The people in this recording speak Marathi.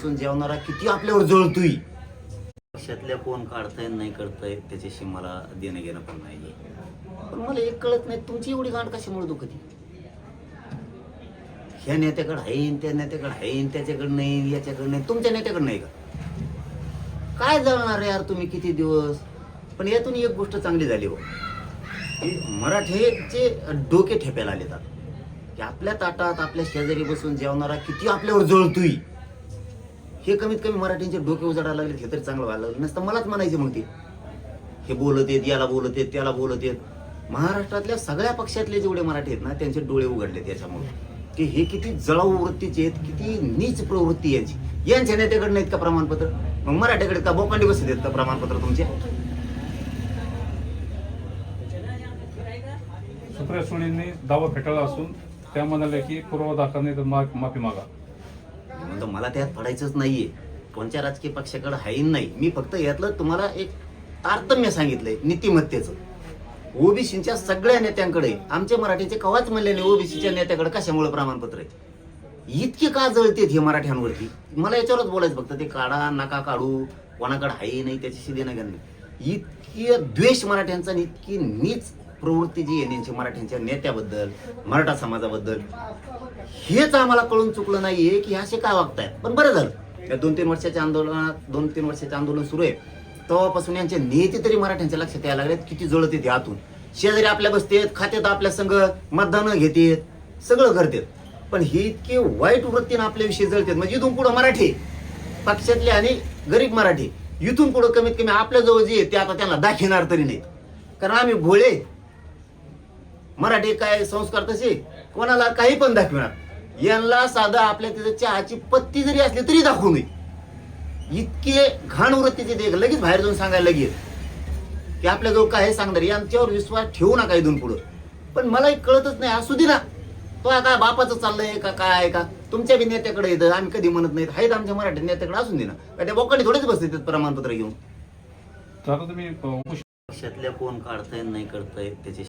जेवणारा किती आपल्यावर जळतोय. पक्षातल्या कोण काढताय नाही करताय त्याच्याशी मला देणं घेणं पण नाही. पण मला एक कळत नाही, तुमची एवढी गांड कशामुळे दुखती? ह्या नेत्याकडे आहे, त्या नेत्याकडे आहे, त्याच्याकडे नाही, याच्याकडे नाही, तुमच्या नेत्याकडे नाही का? काय जळणार यार तुम्ही किती दिवस? पण यातून एक गोष्ट चांगली झाली हो, की मराठ्याचे डोके ठेप्याला आले जातात की आपल्या ताटात आपल्या शेजारी बसून जेवणारा किती आपल्यावर जळतोय. हे कमीत कमी मराठ्यांचे डोके उजाडायला लागले, हे तरी चांगलं व्हायला लागलं नसतं. मलाच म्हणायचे मग ते हे बोलत आहेत, याला बोलत आहेत, त्याला बोलत आहेत. महाराष्ट्रातल्या सगळ्या पक्षातले जेवढे मराठी आहेत ना, त्यांचे डोळे उघडले त्याच्यामुळे की हे किती जळाऊ वृत्तीचे आहेत, किती नीच प्रवृत्ती यांची. यांच्या नेत्याकडे नाहीत का प्रमाणपत्र? मग मराठ्याकडे का बोकांडी बसत आहेत का प्रमाणपत्र तुमचे? सुप्रिया सुळेंनी दावा फेटाळला असून त्या म्हणाले की पुरावा दाखल नाही तर माफी मागा. म्हणतो मला त्यात पडायचंच नाहीये, कोणत्या राजकीय पक्षाकडे आहे नाही. मी फक्त यातलं तुम्हाला एक तारतम्य सांगितलंय नीतिमत्तेचं. ओबीसीच्या सगळ्या नेत्यांकडे, आमच्या मराठीचे कवाच म्हणले नाही ओबीसीच्या नेत्याकडे कशामुळे प्रमाणपत्र आहे. इतके का जळतेत हे मराठ्यांवरती? मला याच्यावरच बोलायचं फक्त. ते काढा नका काढू, कोणाकडे आहे नाही त्याच्याशी देणं घेणं नाही. इतकी द्वेष मराठ्यांचा आणि इतकी नीच प्रवृत्ती जी आहे त्यांची मराठ्यांच्या नेत्याबद्दल, मराठा समाजाबद्दल, हेच आम्हाला कळून चुकलं नाहीये की असे काय वागतायत. पण बरं झालं या 2-3 वर्षाच्या आंदोलन सुरू आहे तेव्हापासून यांचे नेते तरी मराठ्यांच्या लक्षात यायला लागलेत किती जळत येते आतून. शेजारी आपल्या बसतेत, खात्यात आपल्या संघ मतदान घेतेत, सगळं करतात. पण ही इतकी वाईट वृत्तीनं आपल्याविषयी जळतात. म्हणजे इथून पुढे मराठी पक्षातले आणि गरीब मराठी इथून पुढे कमीत कमी आपल्या जवळ जे ते आता त्यांना दाखवणार तरी नाहीत. कारण आम्ही भोळे मराठी, काय संस्कार तसे कोणाला काही पण दाखवणार. यांना साधा आपल्या तिथे चहाची पत्ती जरी असली तरी दाखवू नये. इतके घाण वृत्तीचे ते लगेच बाहेर जाऊन सांगायला लगेच की आपल्याजवळ काय सांगणार. यांच्यावर विश्वास ठेवू नका इथून पुढं. पण मला एक कळतच नाही, असू दे ना, तो काय बापाचं चाललंय का काय का तुमच्या बी नेत्याकडे येतं. आम्ही कधी म्हणत नाहीत, आहेत आमच्या मराठी नेत्याकडे, असून दे ना. का त्या बोकांनी थोडेच बसते प्रमाणपत्र घेऊन. तर आता तुम्ही पक्षातल्या कोण काढताय नाही करताय त्याचे